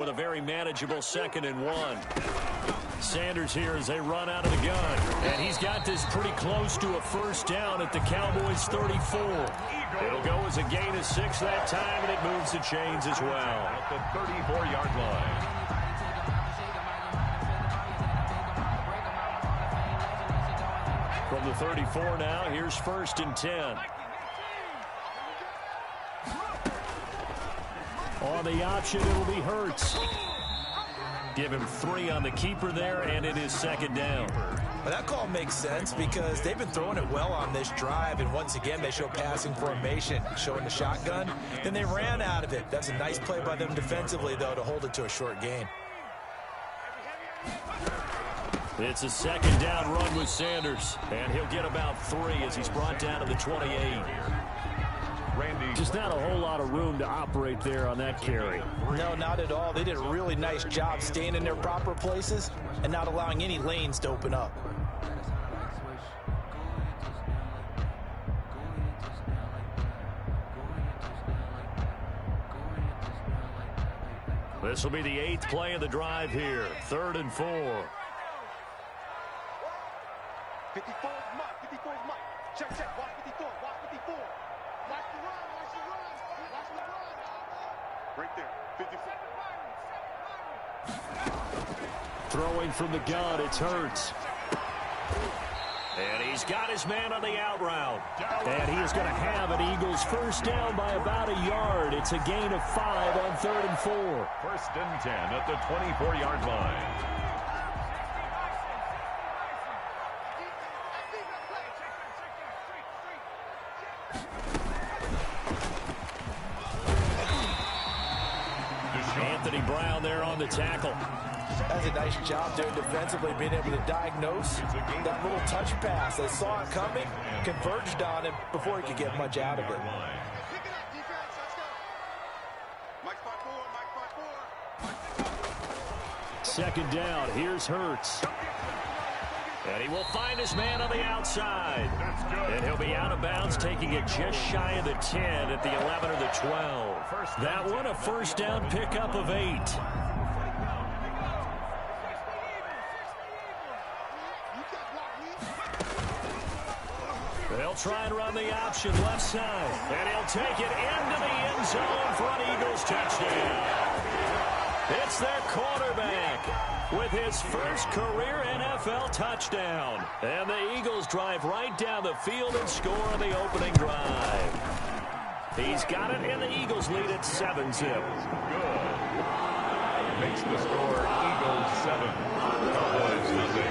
with a very manageable 2nd and 1. Sanders here as they run out of the gun. And he's got this pretty close to a first down at the Cowboys' 34. It'll go as a gain of 6 that time, and it moves the chains as well. At the 34-yard line. From the 34 now, here's 1st and 10. On the option, it'll be Hurts. Give him 3 on the keeper there, and it is 2nd down. Well, that call makes sense because they've been throwing it well on this drive, and once again, they show passing formation, showing the shotgun. Then they ran out of it. That's a nice play by them defensively, though, to hold it to a short gain. It's a 2nd down run with Sanders, and he'll get about 3 as he's brought down to the 28. Just not a whole lot of room to operate there on that carry. No, not at all. They did a really nice job staying in their proper places and not allowing any lanes to open up. This will be the 8th play of the drive here. 3rd and 4. 54 is Mike. 54 is Mike. Check. Watch 54. Watch 54. Watch the run. Watch the run. Watch the run. Right there. 54. Throwing from the gun, it's Hurts. And he's got his man on the out route. And he is going to have an Eagles first down by about a yard. It's a gain of 5 on 3rd and 4. 1st and 10 at the 24-yard line. Anthony Brown there on the tackle. That's a nice job there defensively, being able to diagnose that little touch pass. They saw it coming, converged on him before he could get much out of it. Second down, here's Hurts. And he will find his man on the outside. And he'll be out of bounds, taking it just shy of the 10 at the 11 or the 12. That one a first down pickup of 8. They'll try and run the option left side. And he'll take it into the end zone for an Eagles touchdown. It's their quarterback with his first career NFL touchdown. And the Eagles drive right down the field and score on the opening drive. He's got it, and the Eagles lead at 7-zip. Good. Makes the score Eagles 7. Cowboys nothing.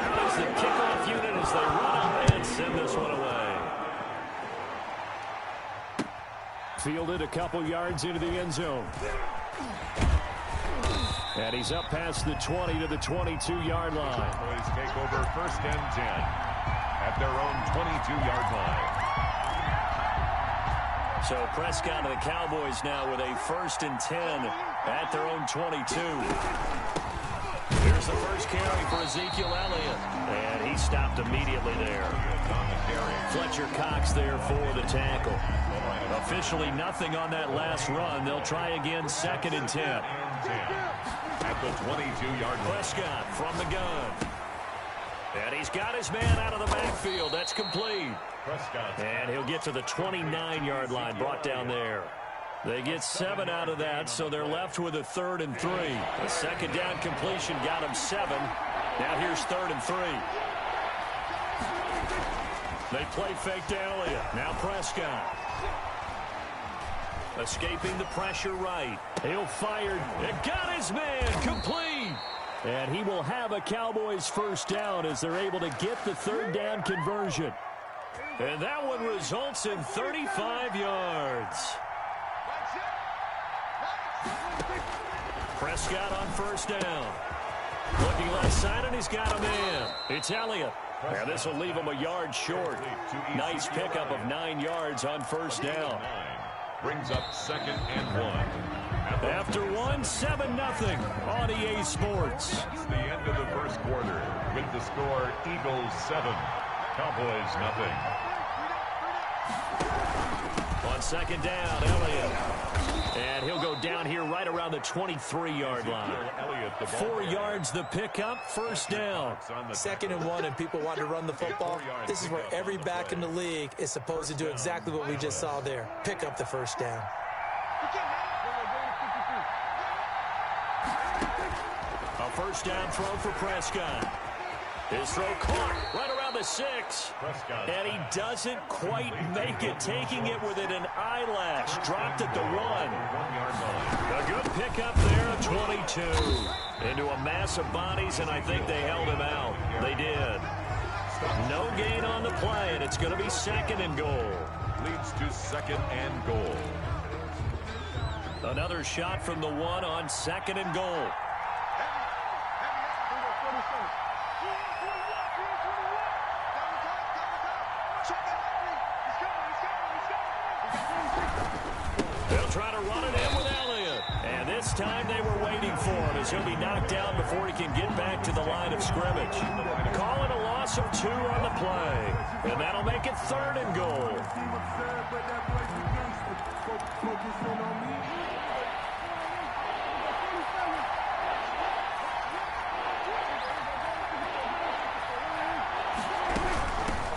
Out is the kickoff unit as they run up and send this one away. Fielded a couple yards into the end zone. And he's up past the 20 to the 22-yard line. Cowboys take over 1st and 10 at their own 22-yard line. So Prescott and the Cowboys now with a 1st and 10 at their own 22. Here's the first carry for Ezekiel Elliott. And he stopped immediately there. Fletcher Cox there for the tackle. Officially nothing on that last run. They'll try again 2nd and 10. At the 22-yard line. Prescott from the gun. And he's got his man out of the backfield. That's complete. Prescott. And he'll get to the 29-yard line, brought down there. They get 7 out of that, so they're left with a 3rd and 3. A second down completion got him 7. Now here's 3rd and 3. They play fake to Elliott. Now Prescott. Escaping the pressure right. He'll fire. It got his man. Complete. And he will have a Cowboys first down as they're able to get the 3rd down conversion. And that one results in 35 yards. Prescott on first down. Looking left side, and he's got a man. It's Elliott. Now this will leave him a yard short. Nice pickup of 9 yards on first down. Brings up 2nd and 1. After 1, 7-0 on EA Sports. It's the end of the first quarter with the score Eagles 7, Cowboys nothing. On second down, Elliott And he'll go down here right around the 23-yard line. 4 yards the pickup, first down. 2nd and 1, and people want to run the football. This is where every back in the league is supposed to do exactly what we just saw there. Pick up the first down. A first down throw for Prescott. His throw caught right around the 6. And he doesn't quite make it, taking it within an eyelash. Dropped at the 1. A good pickup there of 22. Into a mass of bodies, and I think they held him out. They did. No gain on the play, and it's going to be 2nd and goal. Leads to 2nd and goal. Another shot from the 1 on 2nd and goal. They'll try to run it in with Elliott. And this time they were waiting for him as he'll be knocked down before he can get back to the line of scrimmage. Call it a loss of 2 on the play. And that'll make it 3rd and goal.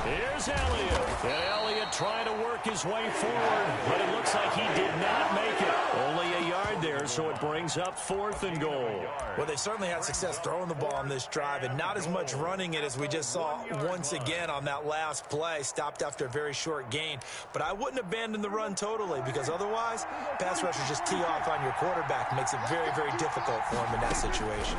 Here's Elliott. And Elliott trying to work his way forward, but it looks like he did not make it. Only a yard there, so it brings up 4th and goal. Well, they certainly had success throwing the ball on this drive, and not as much running it as we just saw once again on that last play. Stopped after a very short gain. But I wouldn't abandon the run totally, because otherwise, pass rushers just tee off on your quarterback. Makes it very, very difficult for him in that situation.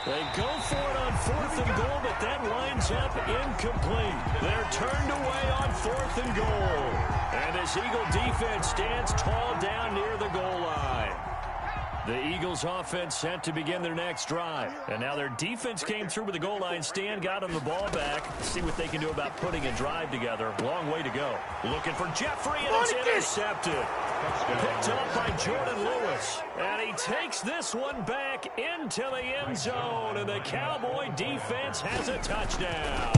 They go for it on 4th and goal, but that winds up incomplete. They're turned away on 4th and goal. And this Eagle defense stands tall down near the goal line. The Eagles offense set to begin their next drive. And now their defense came through with the goal line stand, got them the ball back. See what they can do about putting a drive together. Long way to go. Looking for Jeffrey, and it's intercepted. Picked up by Jordan Lewis. And he takes this one back into the end zone. And the Cowboy defense has a touchdown.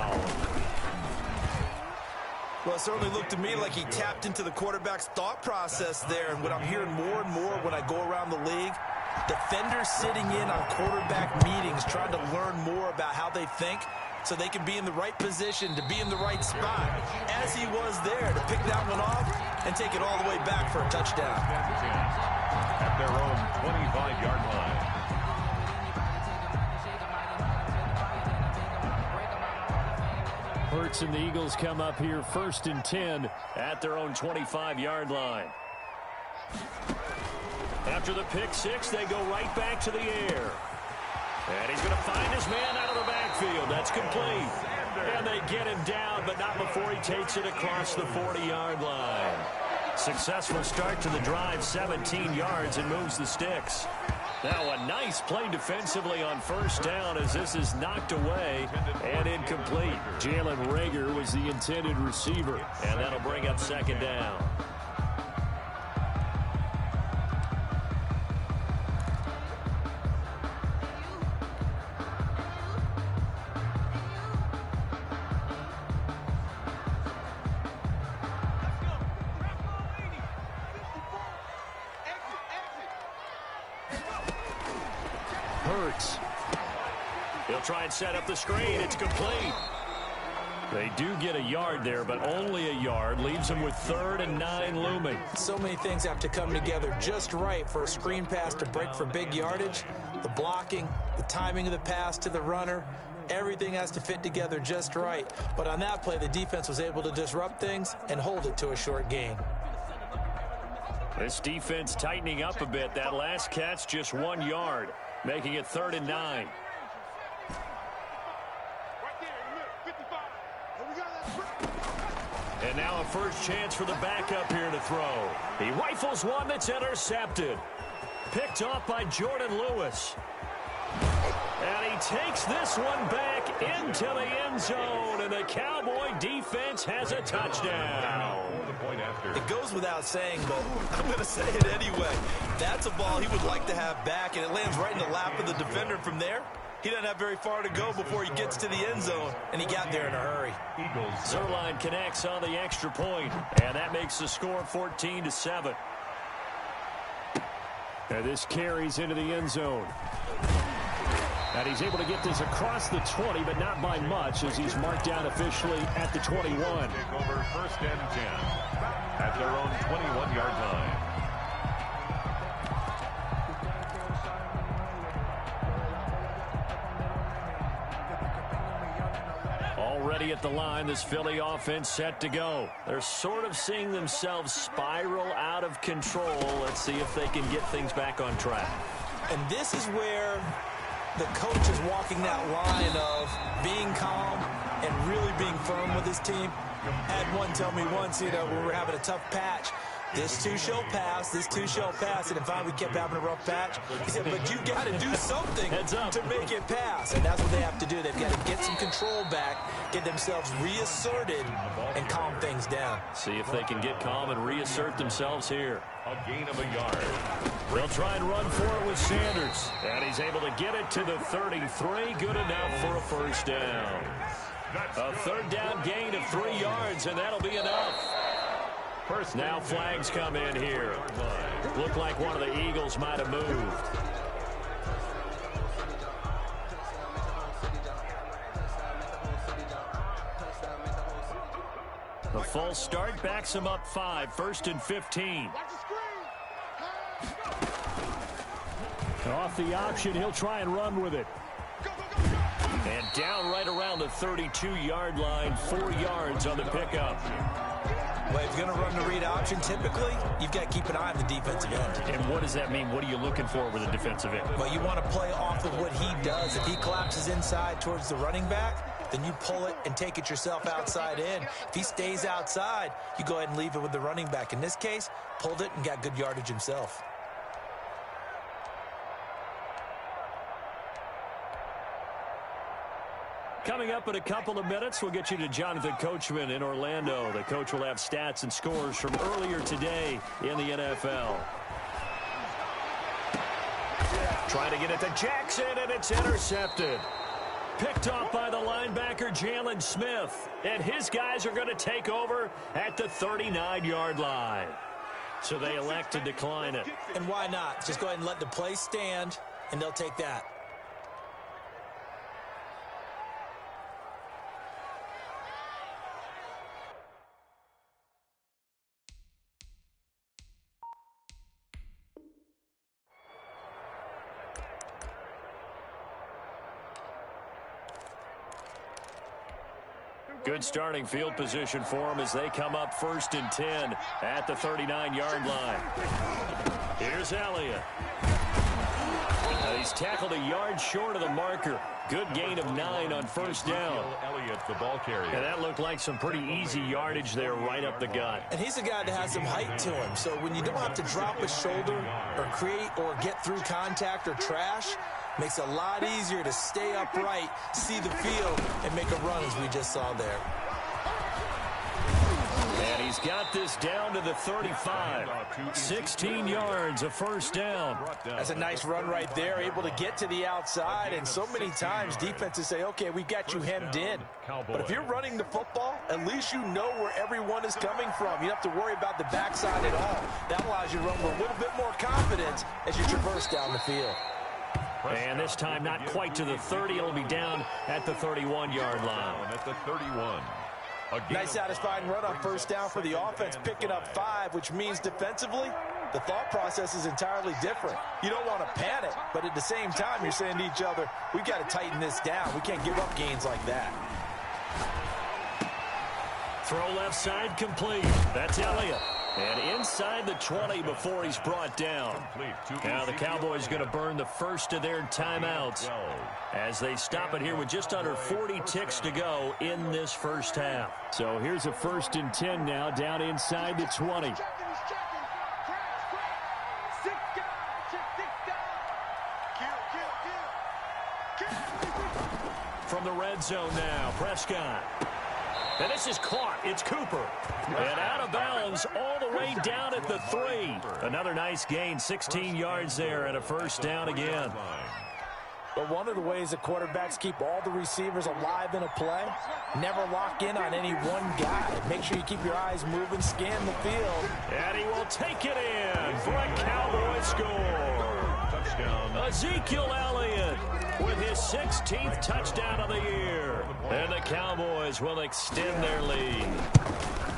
Well, it certainly looked to me like he tapped into the quarterback's thought process there. And what I'm hearing more and more when I go around the league, defenders sitting in on quarterback meetings trying to learn more about how they think so they can be in the right position to be in the right spot, as he was there to pick that one off and take it all the way back for a touchdown. At their own 25-yard line. Hurts and the Eagles come up here 1st and 10 at their own 25-yard line. After the pick 6, they go right back to the air. And he's going to find his man out of the backfield. That's complete. And they get him down, but not before he takes it across the 40-yard line. Successful start to the drive, 17 yards, and moves the sticks. Now a nice play defensively on 1st down as this is knocked away and incomplete. Jalen Reagor was the intended receiver, and that'll bring up 2nd down. Hurts. He'll try and set up the screen. It's complete. They do get a yard there, but only a yard. Leaves them with 3rd and 9 looming. So many things have to come together just right for a screen pass to break for big yardage. The blocking, the timing of the pass to the runner, everything has to fit together just right. But on that play, the defense was able to disrupt things and hold it to a short gain. This defense tightening up a bit. That last catch just 1 yard, making it 3rd and 9. And now a first chance for the backup here to throw. He rifles one that's intercepted. Picked off by Jordan Lewis. And he takes this one back into the end zone, and the Cowboy defense has a touchdown. It goes without saying, but I'm going to say it anyway. That's a ball he would like to have back, and it lands right in the lap of the defender from there. He doesn't have very far to go before he gets to the end zone, and he got there in a hurry. Eagles. Zuerlein connects on the extra point, and that makes the score 14-7. And this carries into the end zone. And he's able to get this across the 20, but not by much, as he's marked down officially at the 21. Take over 1st and 10 at their own 21-yard line. Already at the line, this Philly offense set to go. They're sort of seeing themselves spiral out of control. Let's see if they can get things back on track. And this is where the coach is walking that line of being calm and really being firm with his team. Had one tell me once, when we were having a tough patch, this too shall pass, this too shall pass. And finally, we kept having a rough patch. He said, but you got to do something to make it pass. And that's what they have to do. They've got to get some control back, get themselves reasserted, and calm things down. See if they can get calm and reassert themselves here. A gain of a yard. They'll try and run for it with Sanders. And he's able to get it to the 33. Good enough for a first down. A 3rd down gain of 3 yards, and that'll be enough. Now flags come in here. Looked like one of the Eagles might have moved. The false start backs him up 5, 1st and 15. Off the option, he'll try and run with it. And down right around the 32-yard line, 4 yards on the pickup. Well, if you're going to run the read option, typically, you've got to keep an eye on the defensive end. And what does that mean? What are you looking for with a defensive end? Well, you want to play off of what he does. If he collapses inside towards the running back, then you pull it and take it yourself outside in. If he stays outside, you go ahead and leave it with the running back. In this case, pulled it and got good yardage himself. Coming up in a couple of minutes, we'll get you to Jonathan Coachman in Orlando. The coach will have stats and scores from earlier today in the NFL. Trying to get it to Jackson, and it's intercepted. Picked off by the linebacker, Jalen Smith. And his guys are going to take over at the 39-yard line. So they elect to decline it. And why not? Just go ahead and let the play stand, and they'll take that. Good starting field position for them as they come up 1st and 10 at the 39-yard line. Here's Elliott. He's tackled a yard short of the marker. Good gain of 9 on 1st down. Elliott, the ball carrier. And that looked like some pretty easy yardage there right up the gut. And he's a guy that has some height to him. So when you don't have to drop a shoulder or create or get through contact or trash, makes it a lot easier to stay upright, see the field, and make a run as we just saw there. And he's got this down to the 35. 16 yards, a 1st down. That's a nice run right there, able to get to the outside. And so many times defenses say, okay, we've got you hemmed in. But if you're running the football, at least you know where everyone is coming from. You don't have to worry about the backside at all. That allows you to run with a little bit more confidence as you traverse down the field. And this time not quite to the 30. It'll be down at the 31-yard line. At the 31. Nice satisfying run on 1st down for the offense, picking up 5, which means defensively, the thought process is entirely different. You don't want to panic, but at the same time, you're saying to each other, we've got to tighten this down. We can't give up gains like that. Throw left side complete. That's Elliott. And inside the 20 before he's brought down. Now the Cowboys going to burn the first of their timeouts as they stop it here with just under 40 ticks to go in this first half. So here's a 1st and 10 now down inside the 20. From the red zone now, Prescott. And this is caught. It's Cooper. And out of bounds all the way down at the 3. Another nice gain, 16 yards there and a 1st down again. But one of the ways that quarterbacks keep all the receivers alive in a play, never lock in on any one guy. Make sure you keep your eyes moving, scan the field. And he will take it in for a Cowboy score. Touchdown. Ezekiel Elliott with his 16th touchdown of the year. And the Cowboys will extend their lead.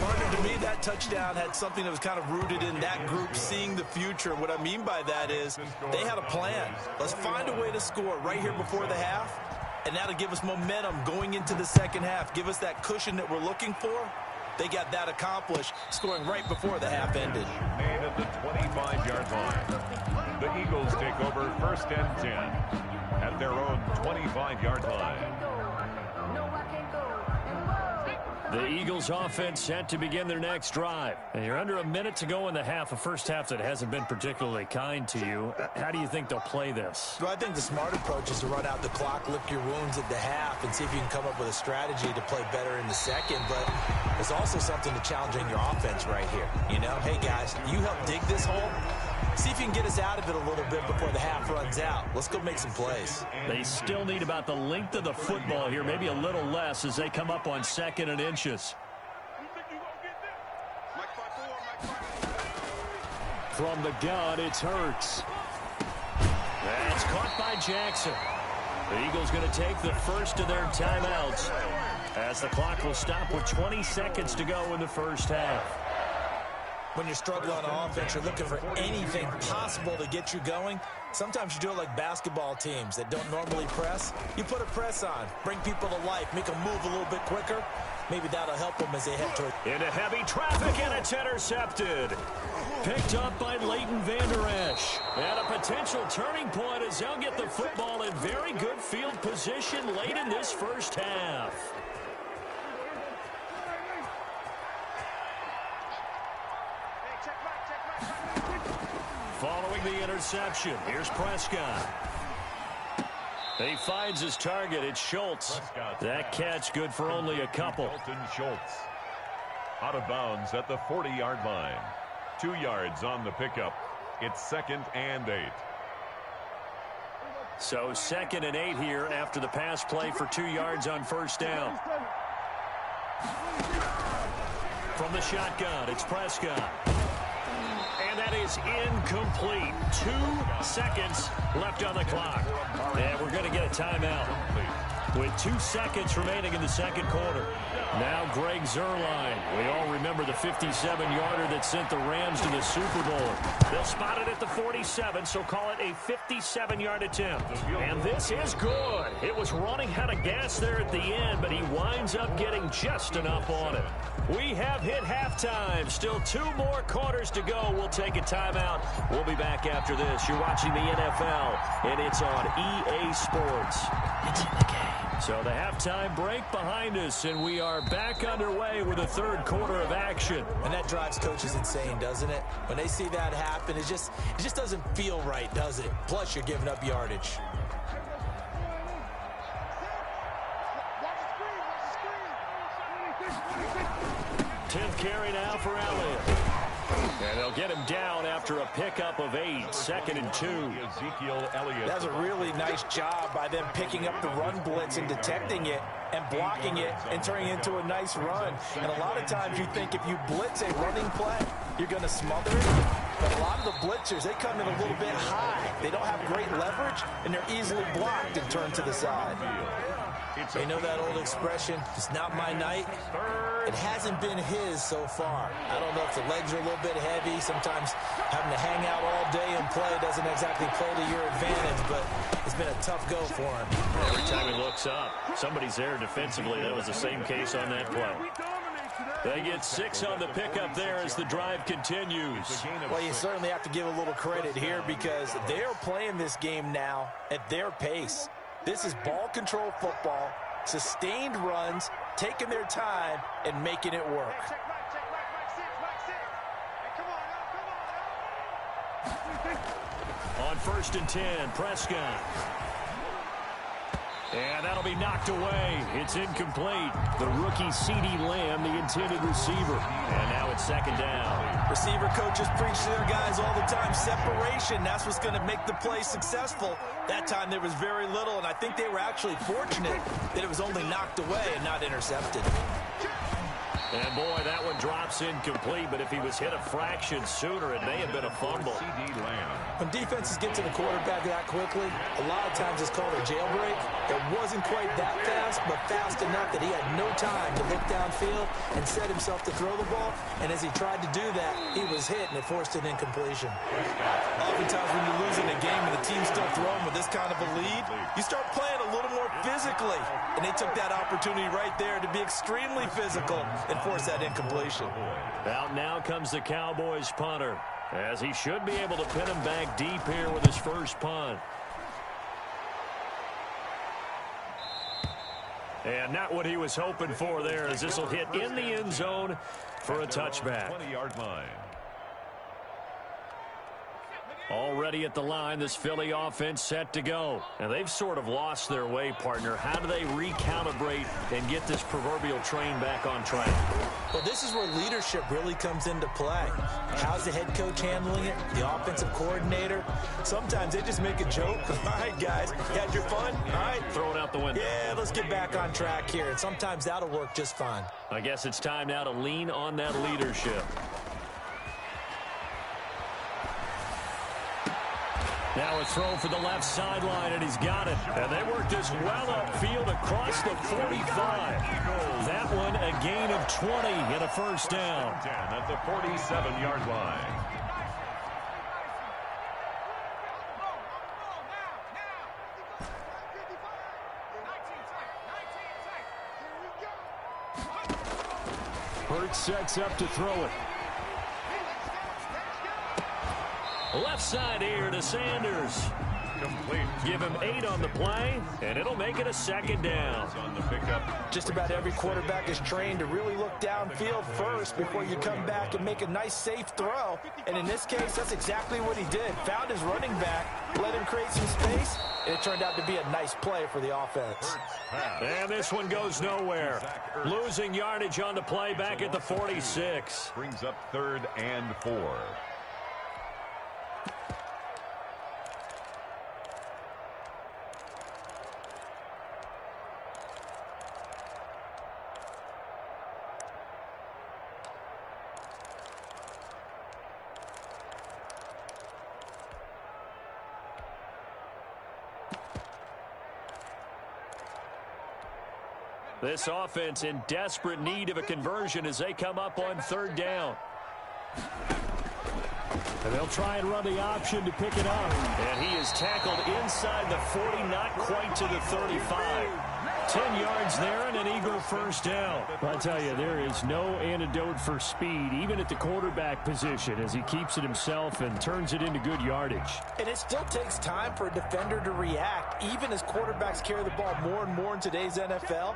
Partner, to me, that touchdown had something that was kind of rooted in that group seeing the future. What I mean by that is they had a plan. Let's find a way to score right here before the half, and that'll give us momentum going into the second half. Give us that cushion that we're looking for. They got that accomplished, scoring right before the half ended. Made at the 25-yard line. The Eagles take over 1st and 10 at their own 25-yard line. The Eagles offense set to begin their next drive. And you're under a minute to go in the half, a first half that hasn't been particularly kind to you. How do you think they'll play this? Well, I think the smart approach is to run out the clock, lick your wounds at the half, and see if you can come up with a strategy to play better in the second. But there's also something to challenging your offense right here. You know, hey, guys, you help dig this hole. See if you can get us out of it a little bit before the half runs out. Let's go make some plays. They still need about the length of the football here, maybe a little less as they come up on 2nd and inches. From the gun, it's Hurts. That's caught by Jackson. The Eagles going to take the first of their timeouts as the clock will stop with 20 seconds to go in the first half. When you're struggling on offense, you're looking for anything possible to get you going. Sometimes you do it like basketball teams that don't normally press. You put a press on, bring people to life, make them move a little bit quicker. Maybe that'll help them as they head toward. Into heavy traffic, and it's intercepted. Picked up by Leighton Vander Esch. And a potential turning point as they'll get the football in very good field position late in this first half. Following the interception, here's Prescott. He finds his target. It's Schultz. That catch good for only a couple. Dalton Schultz out of bounds at the 40-yard line. 2 yards on the pickup. It's 2nd and 8. So 2nd and 8 here after the pass play for 2 yards on first down. From the shotgun, it's Prescott. And that is incomplete. 2 seconds left on the clock. And we're going to get a timeout with 2 seconds remaining in the second quarter. Now Greg Zuerlein. We all remember the 57-yarder that sent the Rams to the Super Bowl. They'll spot it at the 47, so call it a 57-yard attempt. And this is good. It was running out of gas there at the end, but he winds up getting just enough on it. We have hit halftime. Still 2 more quarters to go. We'll take a timeout. We'll be back after this. You're watching the NFL, and it's on EA Sports. It's in the game. So the halftime break behind us, and we are back underway with the third quarter of action. And that drives coaches insane, doesn't it? When they see that happen, it just doesn't feel right, does it? Plus, you're giving up yardage. 10th carry now for Elliott. And they'll get him down after a pickup of 8, 2nd and 2. Ezekiel Elliott. That's a really nice job by them picking up the run blitz and detecting it and blocking it and turning it into a nice run. And a lot of times you think if you blitz a running play, you're going to smother it. But a lot of the blitzers, they come in a little bit high. They don't have great leverage, and they're easily blocked and turned to the side. You know that old expression, it's not my night? It hasn't been his so far. I don't know if the legs are a little bit heavy. Sometimes having to hang out all day and play doesn't exactly play to your advantage, but it's been a tough go for him. Every time he looks up, somebody's there defensively. That was the same case on that play. They get 6 on the pickup there as the drive continues. Well, you certainly have to give a little credit here because they're playing this game now at their pace. This is ball control football, sustained runs, taking their time, and making it work. On 1st and 10, Prescott. And that'll be knocked away. It's incomplete. The rookie CeeDee Lamb, the intended receiver. And now it's second down. Receiver coaches preach to their guys all the time. Separation, that's what's going to make the play successful. That time there was very little, and I think they were actually fortunate that it was only knocked away and not intercepted. And boy, that one drops incomplete, but if he was hit a fraction sooner, it may have been a fumble. CeeDee Lamb. When defenses get to the quarterback that quickly, a lot of times it's called a jailbreak. It wasn't quite that fast, but fast enough that he had no time to look downfield and set himself to throw the ball. And as he tried to do that, he was hit, and it forced an incompletion. Oftentimes when you lose in a game and the team's still throwing with this kind of a lead, you start playing a little more physically. And they took that opportunity right there to be extremely physical and force that incompletion. Out now comes the Cowboys punter, as he should be able to pin him back deep here with his first punt. And not what he was hoping for there, as this will hit in the end zone for a touchback. 20-yard line. Already at the line, this Philly offense set to go. And they've sort of lost their way, partner. How do they recalibrate and get this proverbial train back on track? Well, this is where leadership really comes into play. How's the head coach handling it? The offensive coordinator? Sometimes they just make a joke. All right, guys, you had your fun? All right. Throw it out the window. Yeah, let's get back on track here. And sometimes that'll work just fine. I guess it's time now to lean on that leadership. Now a throw for the left sideline, and he's got it. And they worked this well upfield across the 45. That one a gain of 20 and a first down. 10 at the 47-yard line. Hurts sets up to throw it. Left side here to Sanders. Complete. Give him 8 on the play, and it'll make it a second down. On the pickup. Just about every quarterback is trained to really look downfield first before you come back and make a nice, safe throw. And in this case, that's exactly what he did. Found his running back, let him create some space, and it turned out to be a nice play for the offense. And this one goes nowhere. Losing yardage on the play back at the 46. Brings up 3rd and 4. This offense in desperate need of a conversion as they come up on 3rd down. And they'll try and run the option to pick it up. And he is tackled inside the 40, not quite to the 35. 10 yards there and an Eagle first down. I tell you, there is no antidote for speed, even at the quarterback position, as he keeps it himself and turns it into good yardage. And it still takes time for a defender to react, even as quarterbacks carry the ball more and more in today's NFL.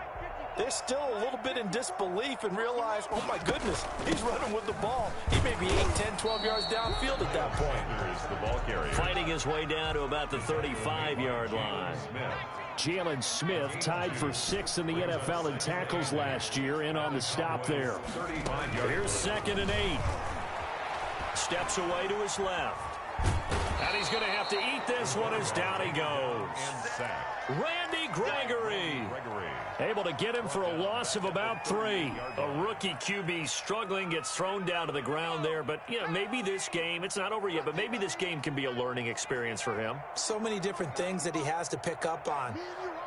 They're still a little bit in disbelief and realize, oh my goodness, he's running with the ball. He may be 8, 10, 12 yards downfield at that point. Here's the ball carrier. Fighting his way down to about the 35-yard line. Jalen Smith tied for 6th in the NFL in tackles last year, in on the stop there. Here's 2nd and 8. Steps away to his left. And he's going to have to eat this one as down he goes. Randy Gregory. Able to get him for a loss of about 3. A rookie QB struggling, gets thrown down to the ground there. But, you know, maybe this game, it's not over yet, but maybe this game can be a learning experience for him. So many different things that he has to pick up on.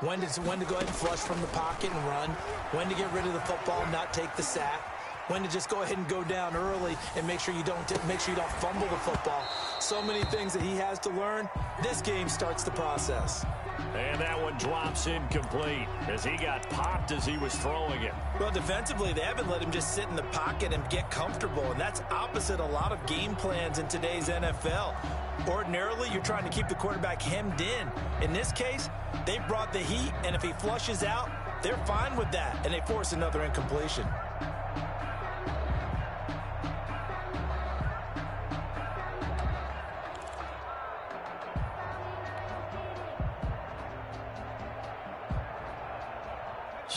When to go ahead and flush from the pocket and run. When to get rid of the football and not take the sack. When to just go ahead and go down early and make sure you don't fumble the football. So many things that he has to learn. This game starts the process. And that one drops incomplete as he got popped as he was throwing it. Well, defensively, they haven't let him just sit in the pocket and get comfortable, and that's opposite a lot of game plans in today's NFL. Ordinarily, you're trying to keep the quarterback hemmed in. In this case, they brought the heat, and if he flushes out, they're fine with that, and they force another incompletion.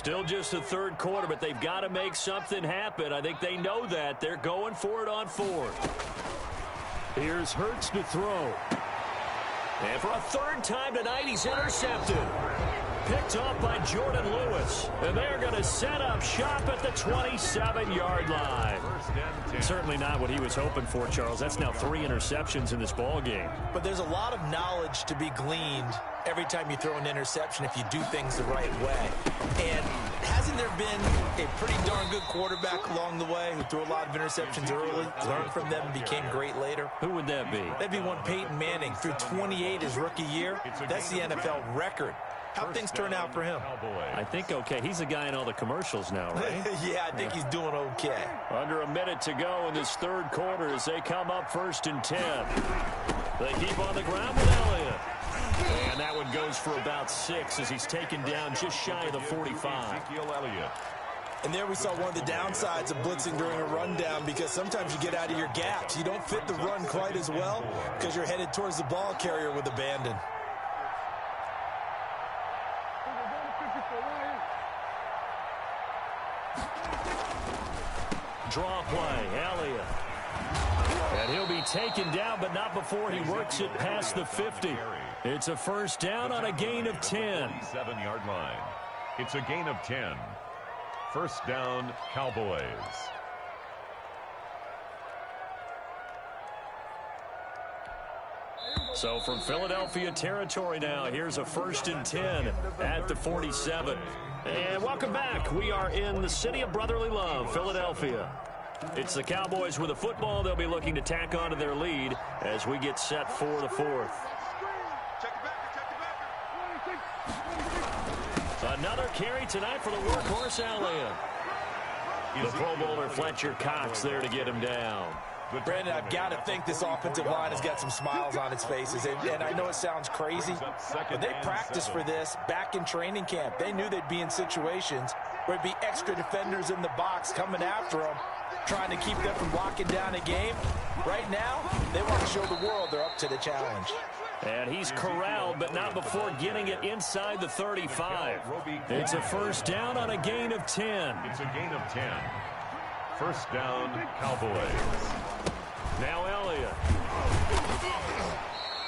Still just the third quarter, but they've got to make something happen. I think they know that. They're going for it on fourth. Here's Hurts to throw. And for a third time tonight, he's intercepted. Picked off by Jordan Lewis. And they're going to set up shop at the 27-yard line. Certainly not what he was hoping for, Charles. That's now 3 interceptions in this ball game. But there's a lot of knowledge to be gleaned every time you throw an interception if you do things the right way. And hasn't there been a pretty darn good quarterback along the way who threw a lot of interceptions early, learned from them, and became great later? Who would that be? That'd be one Peyton Manning. Threw 28 his rookie year. That's the NFL record. How'd things turn out for him? I think okay. He's a guy in all the commercials now, right? Yeah, I think he's doing okay. Under a minute to go in this third quarter as they come up 1st and 10. They keep on the ground with Elliott. And that one goes for about 6 as he's taken down just shy of the 45. And there we saw one of the downsides of blitzing during a rundown, because sometimes you get out of your gaps. You don't fit the run quite as well because you're headed towards the ball carrier with abandon. Draw play, Elliott. And he'll be taken down, but not before he works it past the 50. It's a first down on a gain of 10. 7-yard line. It's a gain of 10. First down, Cowboys. So from Philadelphia territory now, here's a 1st and 10 at the 47. And welcome back. We are in the city of brotherly love, Philadelphia. It's the Cowboys with a football. They'll be looking to tack onto their lead as we get set for the fourth. Another carry tonight for the workhorse Elliott. The Pro Bowler Fletcher Cox there to get him down. Brandon, I've got to think this offensive line has got some smiles on its faces. And I know it sounds crazy, but they practiced for this back in training camp. They knew they'd be in situations where it'd be extra defenders in the box coming after them, trying to keep them from locking down a game. Right now, they want to show the world they're up to the challenge. And he's corralled, but not before getting it inside the 35. It's a first down on a gain of 10. It's a gain of 10. First down, Cowboys. Now Elliott.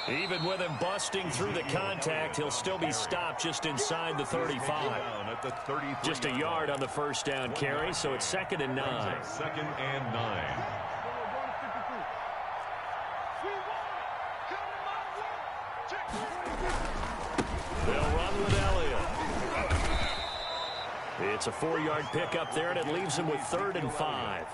Even with him busting through the contact, he'll still be stopped just inside the 35. Just a yard on the first down carry, so it's 2nd and 9. 2nd and 9. They'll run with Elliott. It's a 4-yard pickup there, and it leaves him with 3rd and 5.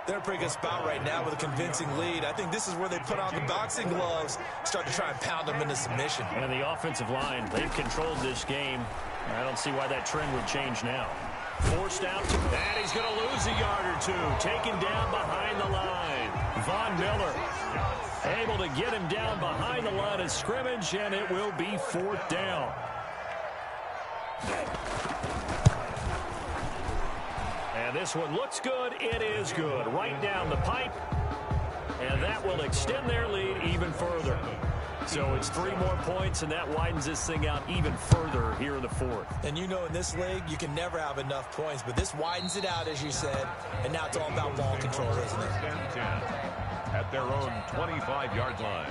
They're in a pretty good spot right now with a convincing lead. I think this is where they put on the boxing gloves, start to try and pound them into submission. And the offensive line, they've controlled this game. I don't see why that trend would change now. Forced out, and he's going to lose a yard or two. Taken down behind the line. Von Miller able to get him down behind the line of scrimmage, and it will be 4th down. And this one looks good. It is good. Right down the pipe. And that will extend their lead even further. So it's 3 more points, and that widens this thing out even further here in the 4th. And you know in this league, you can never have enough points, but this widens it out, as you said, and now it's all about ball control, isn't it? 10 at their own 25-yard line.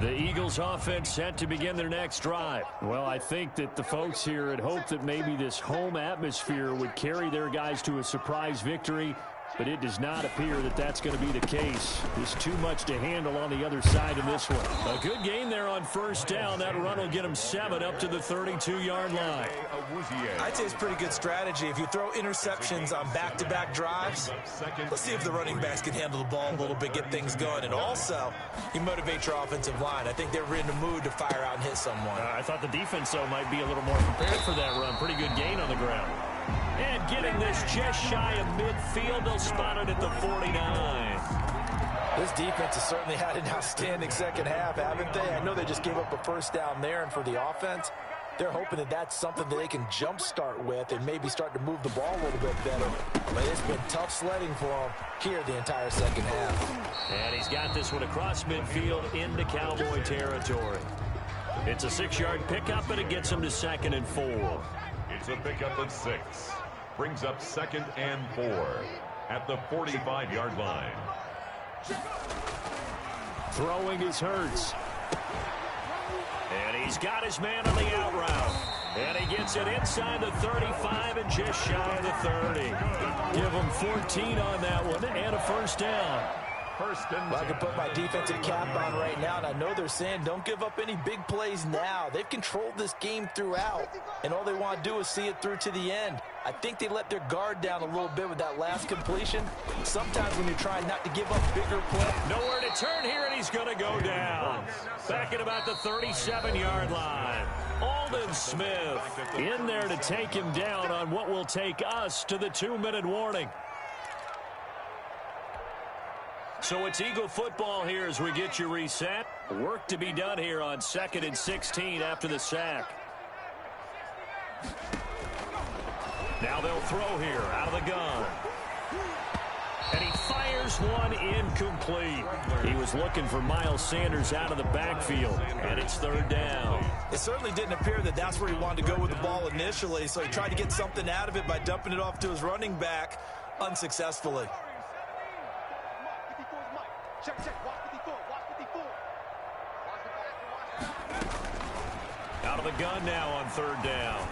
The Eagles offense set to begin their next drive. Well, I think that the folks here had hoped that maybe this home atmosphere would carry their guys to a surprise victory, but it does not appear that that's going to be the case. There's too much to handle on the other side of this one. A good game there on first down. That run will get them 7 up to the 32-yard line. I'd say it's pretty good strategy. If you throw interceptions on back-to-back drives, let's see if the running backs can handle the ball a little bit, get things going. And also, you motivate your offensive line. I think they're in the mood to fire out and hit someone. I thought the defense, though, might be a little more prepared for that run. Pretty good gain on the ground. And getting this just shy of midfield, they'll spot it at the 49. This defense has certainly had an outstanding second half, haven't they? I know they just gave up a first down there, and for the offense, They're hoping that that's something that they can jumpstart with and maybe start to move the ball a little bit better. But it's been tough sledding for them here the entire second half. And he's got this one across midfield into Cowboy territory. It's a 6-yard pickup, and it gets him to 2nd and 4. It's a pickup of 6. Brings up 2nd and 4 at the 45-yard line. Throwing is Hurts. And he's got his man on the out route. And he gets it inside the 35 and just shy of the 30. Give him 14 on that one and a first down. Well, I can put my defensive cap on right now, and I know they're saying don't give up any big plays now. They've controlled this game throughout, and all they want to do is see it through to the end. I think they let their guard down a little bit with that last completion. Sometimes when you're trying not to give up bigger plays. Nowhere to turn here, and he's going to go down. Back at about the 37-yard line. Aldon Smith in there to take him down on what will take us to the 2-minute warning. So it's Eagle football here as we get you reset. Work to be done here on 2nd and 16 after the sack. Now they'll throw here out of the gun. And he fires one incomplete. He was looking for Miles Sanders out of the backfield, and it's 3rd down. It certainly didn't appear that that's where he wanted to go with the ball initially, so he tried to get something out of it by dumping it off to his running back unsuccessfully. Check, watch 54, watch 54. Out of the gun now on 3rd down.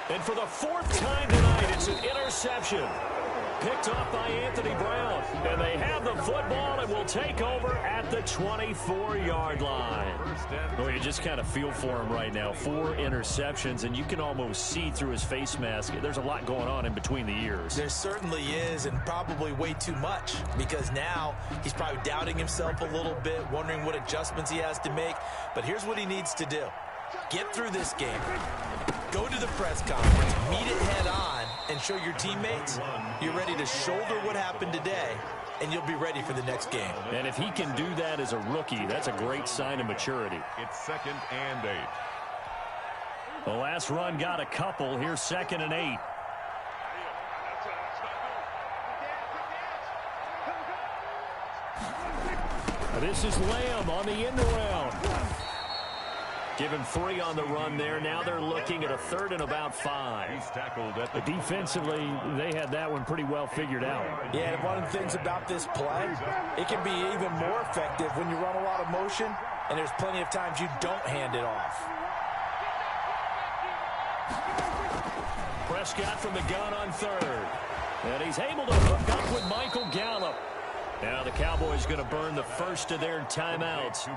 And for the 4th time tonight, it's an interception. Picked off by Anthony Brown. And they have the football and will take over at the 24-yard line. Well, you just kind of feel for him right now. 4 interceptions, and you can almost see through his face mask. There's a lot going on in between the ears. There certainly is, and probably way too much, because now he's probably doubting himself a little bit, wondering what adjustments he has to make. But here's what he needs to do. Get through this game. Go to the press conference, meet it head on, and show your teammates you're ready to shoulder what happened today, and you'll be ready for the next game. And if he can do that as a rookie, that's a great sign of maturity. It's 2nd and 8. The last run got a couple. Here's 2nd and 8. This is Lamb on the end around. Give him 3 on the run there. Now they're looking at a 3rd and about 5. He's tackled at the Defensively, they had that one pretty well figured out. Yeah, and one of the things about this play, it can be even more effective when you run a lot of motion, and there's plenty of times you don't hand it off. Prescott from the gun on 3rd. And he's able to hook up with Michael Gallup. Now the Cowboys going to burn the first of their timeouts.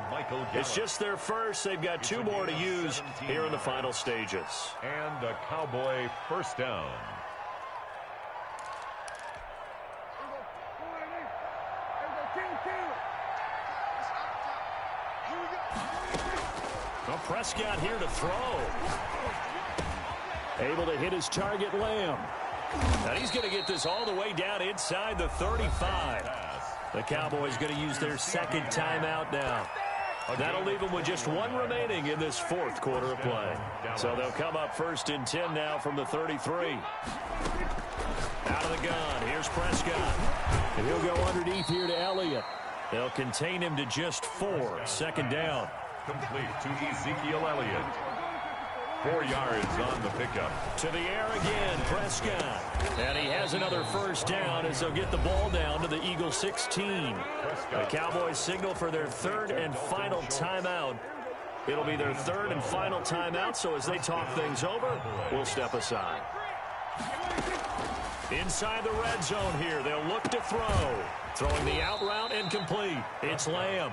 It's just their first. They've got 2 more to use here in the final stages. And a Cowboy first down. Well, Prescott here to throw. Able to hit his target, Lamb. And he's going to get this all the way down inside the 35. The Cowboys going to use their 2nd timeout now. That'll leave them with just 1 remaining in this 4th quarter of play. So they'll come up 1st and 10 now from the 33. Out of the gun. Here's Prescott. And he'll go underneath here to Elliott. They'll contain him to just 4. 2nd down. Complete to Ezekiel Elliott. 4 yards on the pickup. To the air again, Prescott. And he has another first down as they'll get the ball down to the Eagle 16. The Cowboys signal for their 3rd and final timeout. It'll be their 3rd and final timeout, so as they talk things over, we'll step aside. Inside the red zone here, they'll look to throw. Throwing the out route incomplete. It's Lamb.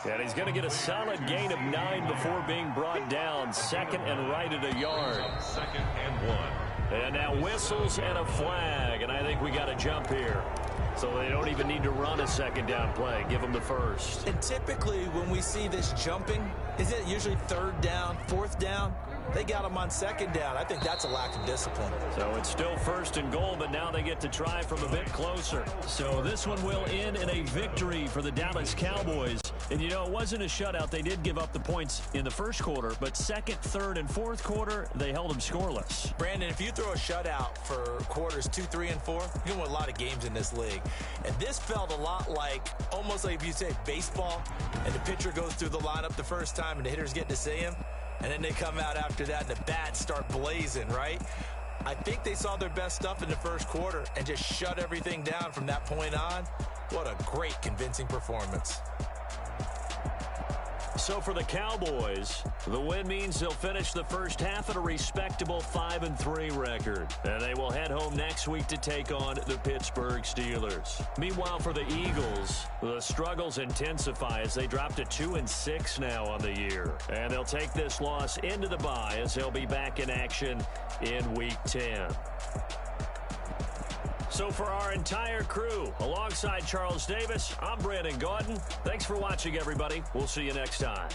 And he's going to get a solid gain of 9 before being brought down. 2nd and right at a yard. 2nd and 1. And now whistles and a flag. And I think we got a jump here. So they don't even need to run a 2nd down play. Give them the first. And typically when we see this jumping, is it usually 3rd down, 4th down? They got them on second down. I think that's a lack of discipline. So it's still first and goal, but now they get to try from a bit closer. So this one will end in a victory for the Dallas Cowboys. And, you know, it wasn't a shutout. They did give up the points in the first quarter, but second, third, and fourth quarter, they held them scoreless. Brandon, if you throw a shutout for quarters 2, 3, and 4, you can win a lot of games in this league. And this felt a lot like, almost like if you say baseball, and the pitcher goes through the lineup the first time and the hitters get to see him, and then they come out after that and the bats start blazing, right? I think they saw their best stuff in the first quarter and just shut everything down from that point on. What a great, convincing performance. So for the Cowboys, the win means they'll finish the first half at a respectable 5-3 record. And they will head home next week to take on the Pittsburgh Steelers. Meanwhile, for the Eagles, the struggles intensify as they drop to 2-6 now on the year. And they'll take this loss into the bye as they'll be back in action in Week 10. So for our entire crew, alongside Charles Davis, I'm Brandon Gaudin. Thanks for watching, everybody. We'll see you next time.